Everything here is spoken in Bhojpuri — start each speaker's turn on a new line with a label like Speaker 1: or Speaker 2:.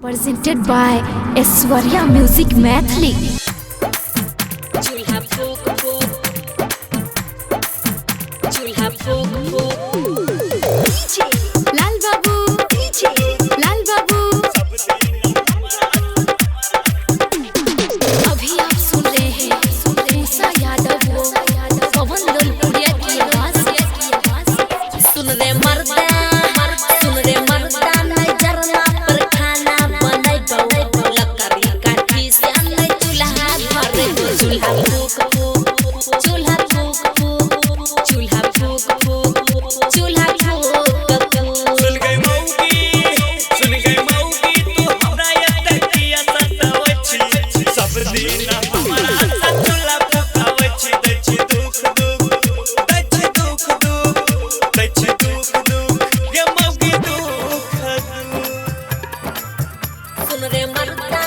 Speaker 1: Presented by Aishwarya Music Mathli. लाल बाबू, लाल बाबू। अभी आप सुन रहे हैं उषा यादव को पवन लोलपुरिया की आवाज।
Speaker 2: सुन रे मर्दा, सुन रे मर्दा, नजर ना पर खाना बनाई बहू लकड़ी काठी से अन्य चूल्हा भरे चूल्हा फूक फूक चूल्हा फूक फूक चूल्हा फूक फूक चूल्हा फूक
Speaker 3: सुन गई मौगी तू हमरा यते किया सतावछि सब दिन हमारा सा चूल्हा फुकावछि दै छी दुख दुख दै छी दुख दुख दै छी दुख दुख ये मौगी दुख
Speaker 2: सुन रे मर्दा